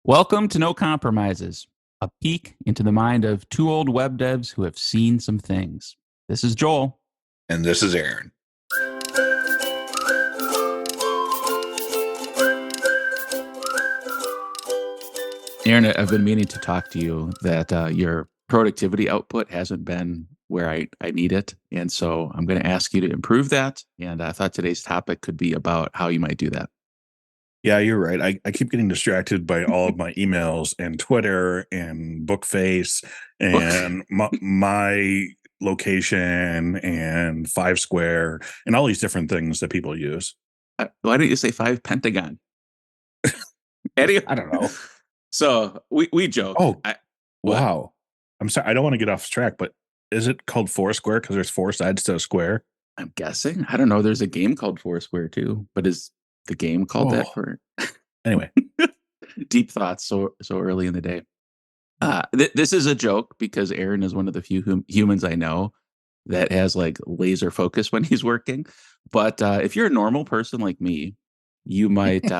Welcome to No Compromises, a peek into the mind of two old web devs who have seen some things. This is Joel. And this is Aaron. Aaron, I've been meaning to talk to you that your productivity output hasn't been where I need it. And so I'm going to ask you to improve that. And I thought today's topic could be about how you might do that. Yeah, you're right. I keep getting distracted by all of my emails and Twitter and Bookface Books. and my location and Five Square and all these different things that people use. Why don't you say five Pentagon? Anyway, I don't know. so we joke. Oh, What? wow. I'm sorry. I don't want to get off track, but is it called Foursquare because there's four sides to a square? I'm guessing. I don't know. There's a game called Foursquare too, but is the game called that Oh, for anyway. deep thoughts so early in the day? This is a joke because Aaron is one of the few humans I know that has like laser focus when he's working. But if you're a normal person like me, you might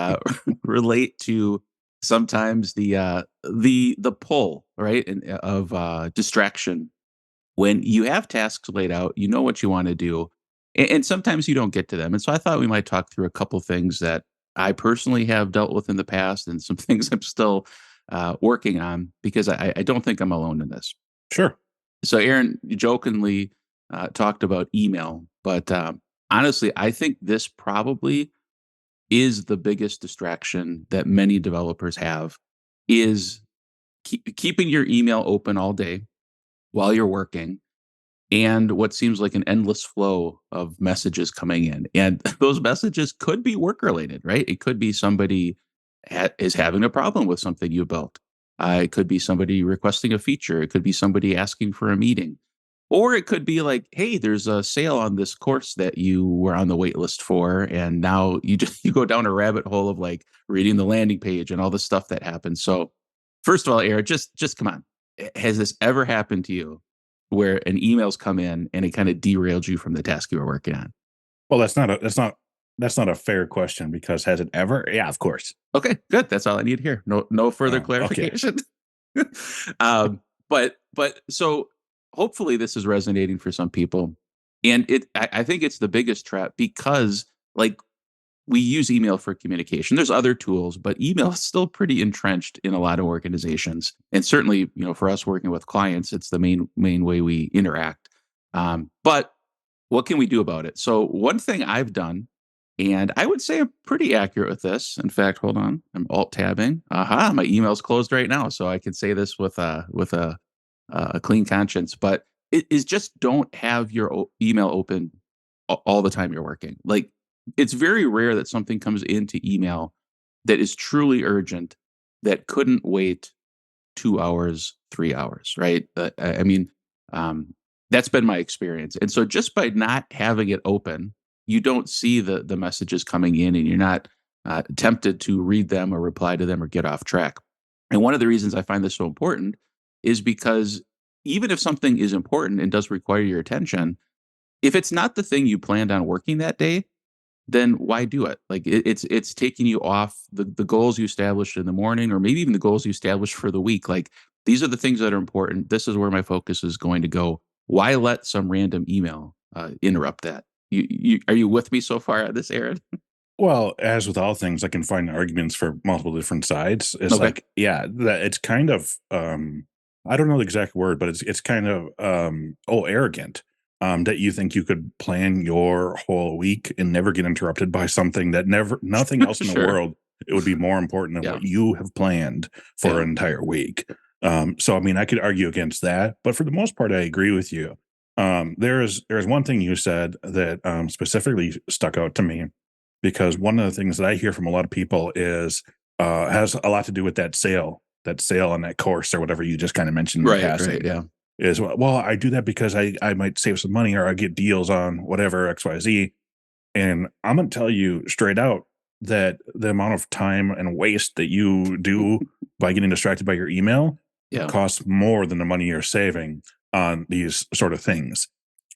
relate to sometimes the pull right of distraction when you have tasks laid out, you know what you want to do, and sometimes you don't get to them. And so I thought we might talk through a couple things that I personally have dealt with in the past, and some things I'm still working on because I don't think I'm alone in this. Sure. So Aaron jokingly talked about email, but honestly, I think this probably is the biggest distraction that many developers have is keeping your email open all day while you're working and what seems like an endless flow of messages coming in. And those messages could be work related, right? It could be somebody is having a problem with something you built. It could be somebody requesting a feature. It could be somebody asking for a meeting. Or it could be like, hey, there's a sale on this course that you were on the wait list for. And now you just you go down a rabbit hole of like reading the landing page and all the stuff that happens. So first of all, Eric, just come on. Has this ever happened to you where an email's come in and it kind of derailed you from the task you were working on? Well, that's not a fair question because has it ever? Yeah, of course. Okay, good. That's all I need here. No further Oh, okay. clarification. But so hopefully this is resonating for some people. And I think it's the biggest trap because like we use email for communication. There's other tools, but email is still pretty entrenched in a lot of organizations. And certainly, for us working with clients, it's the main way we interact. But what can we do about it? So one thing I've done, and I would say I'm pretty accurate with this. In fact, hold on, I'm alt tabbing. Aha, my email's closed right now, so I can say this with a clean conscience. But it is just don't have your email open all the time you're working. Like it's very rare that something comes into email that is truly urgent that couldn't wait 2 hours, 3 hours, right? I mean, um, that's been my experience. And so just by not having it open, you don't see the messages coming in, and you're not tempted to read them or reply to them or get off track. And one of the reasons I find this so important is because even if something is important and does require your attention, if it's not the thing you planned on working that day, then why do it? Like it's taking you off the goals you established in the morning, or maybe even the goals you established for the week. Like these are the things that are important. This is where my focus is going to go. Why let some random email interrupt that? You are you with me so far at this, Aaron? Well, as with all things, I can find arguments for multiple different sides. It's Okay. like, yeah, that it's kind of I don't know the exact word, but it's kind of arrogant. That you think you could plan your whole week and never get interrupted by something that never nothing else in the Sure. world it would be more important than Yeah. what you have planned for Yeah. an entire week. So I mean I could argue against that, but for the most part I agree with you. There's one thing you said that specifically stuck out to me because one of the things that I hear from a lot of people is has a lot to do with that sale on that course or whatever you just kind of mentioned in Right. Right. passing. Yeah. Is well, I do that because I might save some money or I get deals on whatever XYZ. And I'm gonna tell you straight out that the amount of time and waste that you do by getting distracted by your email Yeah. costs more than the money you're saving on these sort of things,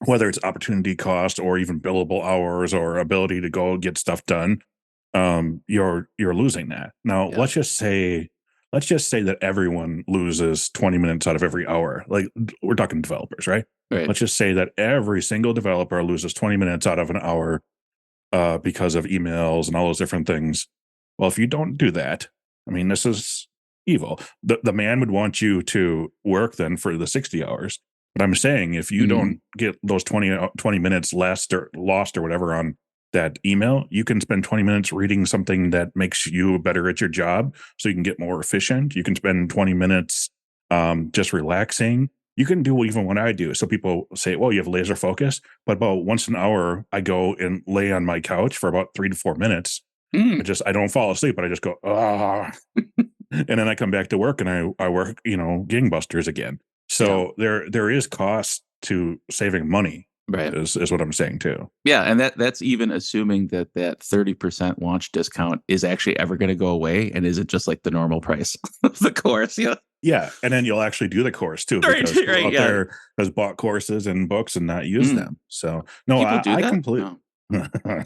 whether it's opportunity cost or even billable hours or ability to go get stuff done. You're losing that. Now, Yeah. let's just say let's just say that everyone loses 20 minutes out of every hour. Like we're talking developers, right? Right. Let's just say that every single developer loses 20 minutes out of an hour because of emails and all those different things. Well, if you don't do that, I mean, this is evil. The man would want you to work then for the 60 hours. But I'm saying if you Mhm. don't get those 20 minutes lost or whatever on that email, you can spend 20 minutes reading something that makes you better at your job so you can get more efficient. You can spend 20 minutes just relaxing. You can do even what I do. So people say, well, you have laser focus. But about once an hour, I go and lay on my couch for about 3 to 4 minutes. Mm. I don't fall asleep, but I just go, ah. And then I come back to work and I work, gangbusters again. Yeah. So there is cost to saving money Right. is what I'm saying too. Yeah, and that's even assuming that 30% launch discount is actually ever gonna go away and isn't just like the normal price of the course, yeah. Yeah. And then you'll actually do the course too, Right, because who right, out yeah. there has bought courses and books and not used Mm. them? So no, People I, do I that? complete Oh.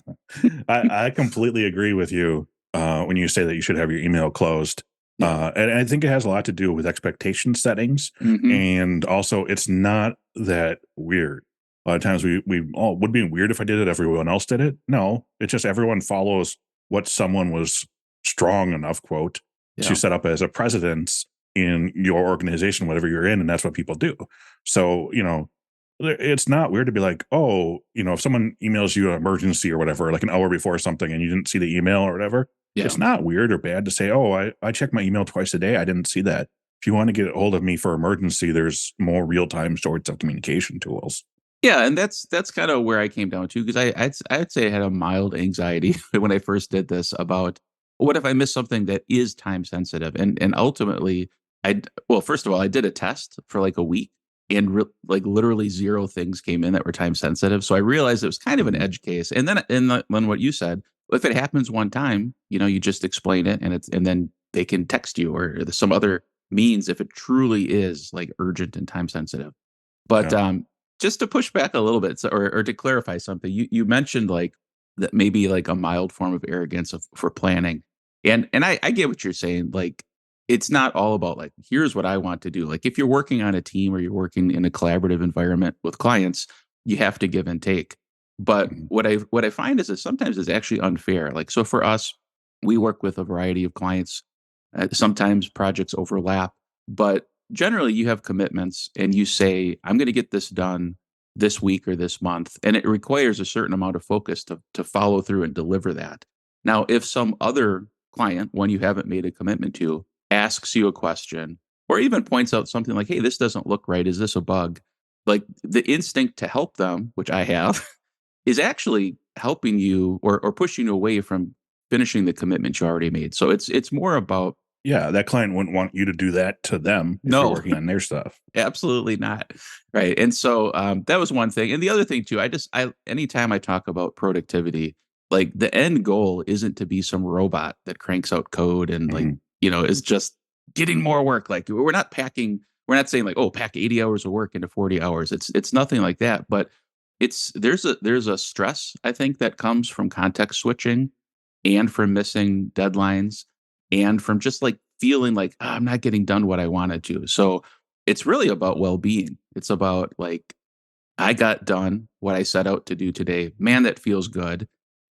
I completely agree with you when you say that you should have your email closed. Yeah. And I think it has a lot to do with expectation settings. Mhm. And also, it's not that weird. A lot of times would it be weird if I did it, everyone else did it. No, it's just everyone follows what someone was strong enough, quote, to Yeah. set up as a precedence in your organization, whatever you're in. And that's what people do. So, it's not weird to be like, oh, if someone emails you an emergency or whatever, like an hour before something and you didn't see the email or whatever, Yeah. it's not weird or bad to say, oh, I check my email twice a day. I didn't see that. If you want to get a hold of me for emergency, there's more real time sorts of communication tools. Yeah, and that's kinda where I came down to because I'd say I had a mild anxiety when I first did this about, what if I miss something that is time sensitive? And ultimately, well, first of all, I did a test for, like, a week, and like, literally 0 things came in that were time sensitive, so I realized it was kind of an Mhm. edge case, and then what you said, if it happens one time, you just explain it, and then they can text you or some other means if it truly is, like, urgent and time sensitive. But, Yeah. just to push back a little bit, so or to clarify something, you mentioned, like, that maybe, like, a mild form of arrogance for planning, and I get what you're saying, like, it's not all about, like, "Here's what I want to do." Like, if you're working on a team or you're working in a collaborative environment with clients, you have to give and take. But Mhm. what I find is that sometimes it's actually unfair. Like, so for us, we work with a variety of clients. Sometimes projects overlap, but generally you have commitments and you say, I'm going to get this done this week or this month. And it requires a certain amount of focus to follow through and deliver that. Now, if some other client, one you haven't made a commitment to, asks you a question or even points out something like, hey, this doesn't look right. Is this a bug? Like the instinct to help them, which I have, is actually helping you or pushing you away from finishing the commitment you already made. So it's more about Yeah. That client wouldn't want you to do that to them if you're no. working on their stuff. Absolutely not. Right. And so that was one thing. And the other thing too, I anytime I talk about productivity, like the end goal isn't to be some robot that cranks out code and like, Mhm. is just getting more work. Like we're not saying like, oh, pack 80 hours of work into 40 hours. It's nothing like that. But there's a stress, I think, that comes from context switching and from missing deadlines and from just like feeling like, "Ah, I'm not getting done what I wanted to." So it's really about well-being. It's about like, I got done what I set out to do today. Man, that feels good.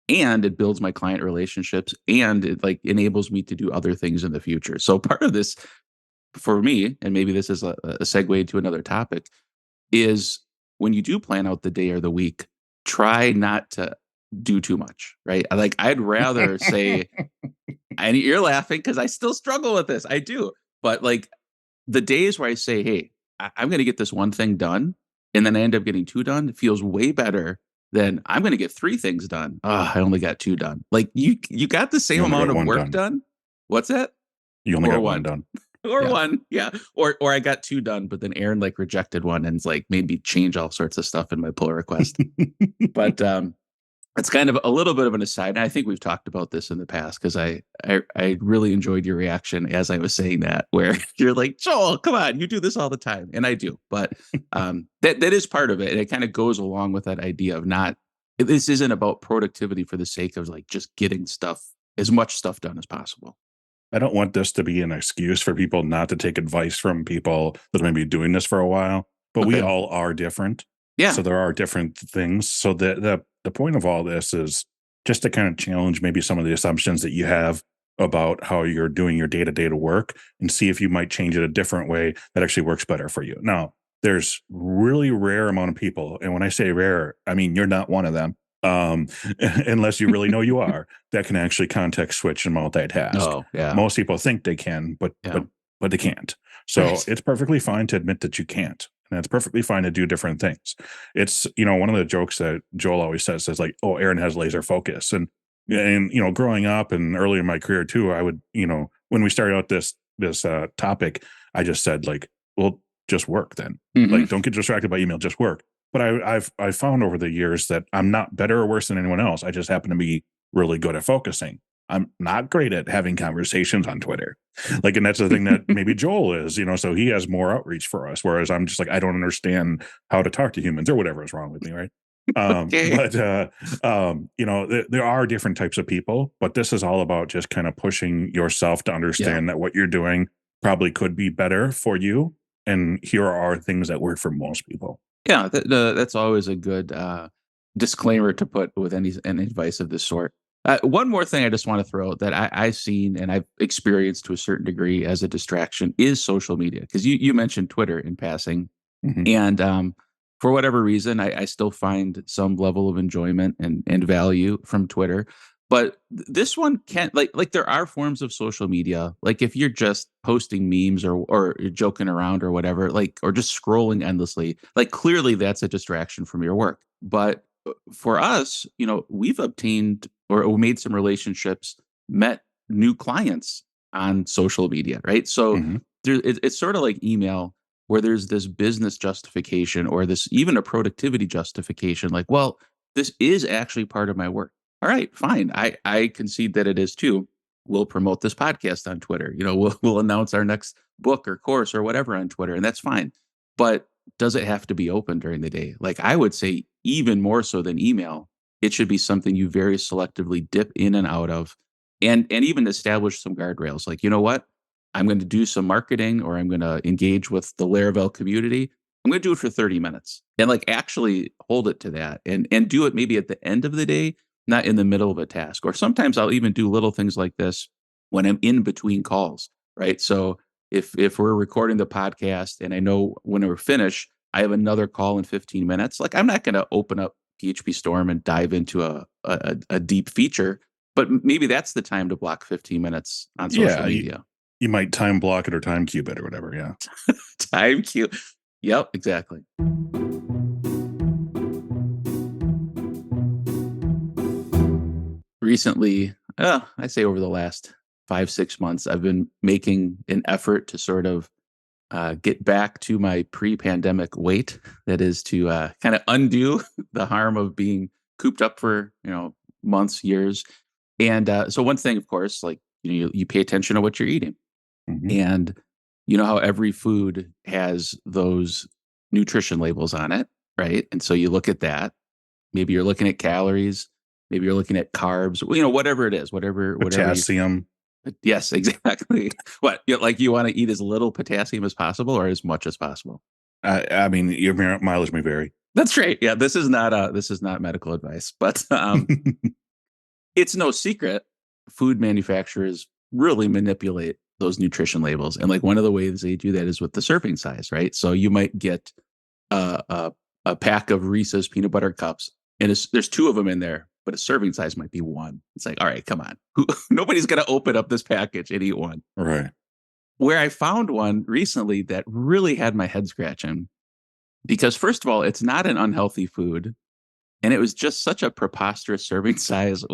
And it builds my client relationships and it like enables me to do other things in the future. So part of this for me, and maybe this is a segue to another topic, is when you do plan out the day or the week, try not to do too much, right? Like I'd rather say, and you're laughing because I still struggle with this. I do. But like the days where I say, "Hey, I'm gonna get this one thing done," and then I end up getting 2 done, it feels way better than, "I'm gonna get 3 things done. I only got 2 done." Like, you got the You same only amount got of one work done. done. What's that? You only Or got one 1. done. Or Yeah. 1, yeah. Or I got 2 done, but then Aaron, like, rejected 1 and it's, like, made me change all sorts of stuff in my pull request. But, it's kind of a little bit of an aside, and I think we've talked about this in the past because I really enjoyed your reaction as I was saying that, where you're like, "Joel, come on, you do this all the time," and I do, but, that is part of it, and it kinda goes along with that idea of not this isn't about productivity for the sake of, like, just getting as much stuff done as possible. I don't want this to be an excuse for people not to take advice from people that may be doing this for a while, but we Okay. all are different. Yeah. So there are different things. So the point of all this is just to kind of challenge maybe some of the assumptions that you have about how you're doing your day-to-day to work and see if you might change it a different way that actually works better for you. Now, there's really rare amount of people, and when I say rare, I mean you're not one of them. Um, unless you really know you are, that can actually context switch and multitask. Oh, yeah. Most people think they can, but Yeah. but they can't. So Right. it's perfectly fine to admit that you can't. And it's perfectly fine to do different things. It's, you know, one of the jokes that Joel always says like, oh, Aaron has laser focus. And you know, growing up and early in my career too, I would, you know, when we started out this topic, I just said like, well, just work then. Mhm. Like, don't get distracted by email, just work. But I've found over the years that I'm not better or worse than anyone else. I just happen to be really good at focusing. I'm not great at having conversations on Twitter. Like, and that's the thing that maybe Joel is, you know, so he has more outreach for us. Whereas I'm just like, I don't understand how to talk to humans or whatever is wrong with me, right? Okay. You know, there are different types of people, but this is all about just kind of pushing yourself to Yeah. understand that what you're doing probably could be better for you. And here are things that work for most people. Yeah, that's always a good disclaimer to put with any advice of this sort. One more thing I just want to throw out that I've seen and I've experienced to a certain degree as a distraction is social media. Because you mentioned Twitter in passing, Mhm. and for whatever reason, I still find some level of enjoyment and value from Twitter. But this one can't like there are forms of social media. Like if you're just posting memes or you're joking around or whatever, like or just scrolling endlessly, like clearly that's a distraction from your work. But for us, you know, we've obtained or made some relationships, met new clients on social media, right? So Mhm. it's sort of like email where there's this business justification or this even a productivity justification like well this is actually part of my work. All right, fine, I concede that it is too. We'll promote this podcast on Twitter, you know, we'll announce our next book or course or whatever on Twitter, and that's fine. But does it have to be open during the day? Like I would say even more so than email, it should be something you very selectively dip in and out of, and even establish some guardrails like you know what, I'm going to do some marketing or I'm going to engage with the Laravel community. I'm going to do it for 30 minutes and like actually hold it to that and do it maybe at the end of the day, not in the middle of a task. Or sometimes I'll even do little things like this when I'm in between calls, right? So if we're recording the podcast and I know when we're finished, I have another call in 15 minutes, like I'm not going to open up PHP Storm and dive into a deep feature, but maybe that's the time to block 15 minutes on social Yeah, media. you might time block it or time cube it or whatever. Yeah. Time cube. Yep, exactly. Recently, I say over the last 5, 6 months, I've been making an effort to sort of get back to my pre-pandemic weight. That is to kind of undo the harm of being cooped up for months, years. And so one thing, of course, like you pay attention to what you're eating, Mhm. and you know how every food has those nutrition labels on it, right? And so you look at that. Maybe you're looking at calories. Maybe you're looking at carbs. You know, whatever it is, whatever you. Potassium. Yes, exactly. What like you want to eat as little potassium as possible or as much as possible. I mean, your mileage may vary. That's right. Yeah, this is not medical advice, but it's no secret food manufacturers really manipulate those nutrition labels, and like one of the ways they do that is with the serving size, right? So you might get a a pack of Reese's peanut butter cups, and there's two of them in there, but a serving size might be one. It's like, all right, come on, nobody's gonna open up this package and eat one. Right. Where I found one recently that really had my head scratching because first of all, it's not an unhealthy food, and it was just such a preposterous serving size.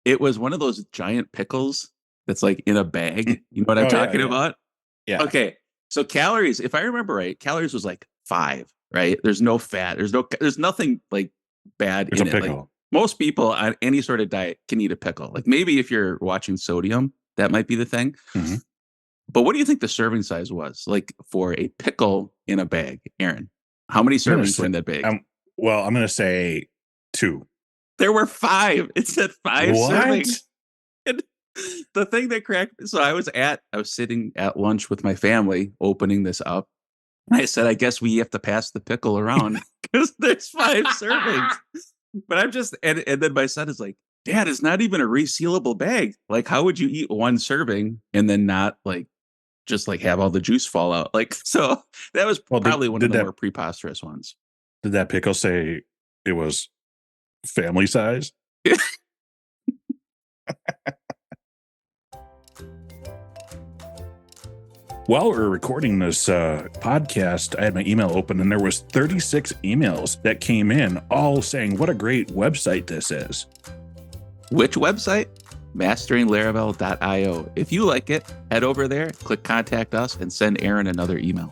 It was one of those giant pickles that's like in a bag. You know what I'm Oh yeah, talking yeah, about? yeah. Okay. So calories, if I remember right, calories was like 5, right? There's no fat. There's nothing like bad It's a in it. Like pickle. most people on any sort of diet can eat a pickle. Like maybe if you're watching sodium, that might be the thing. Mhm. But what do you think the serving size was like for a pickle in a bag, Aaron? How many I'm gonna servings were say, in that bag? I'm gonna say 2. There were 5. It said 5 What? servings. And The thing that cracked, so I was sitting at lunch with my family opening this up. I said, I guess we have to pass the pickle around because there's 5 servings. But I'm just, and then my son is like, Dad, it's not even a resealable bag. Like, how would you eat one serving and then not like just like have all the juice fall out? Like, so that was Well, probably one of the more preposterous ones. did that pickle say it was family size? While we were recording this podcast, I had my email open and there was 36 emails that came in all saying what a great website this is. Which website? MasteringLaravel.io. If you like it, head over there, click contact us, and send Aaron another email.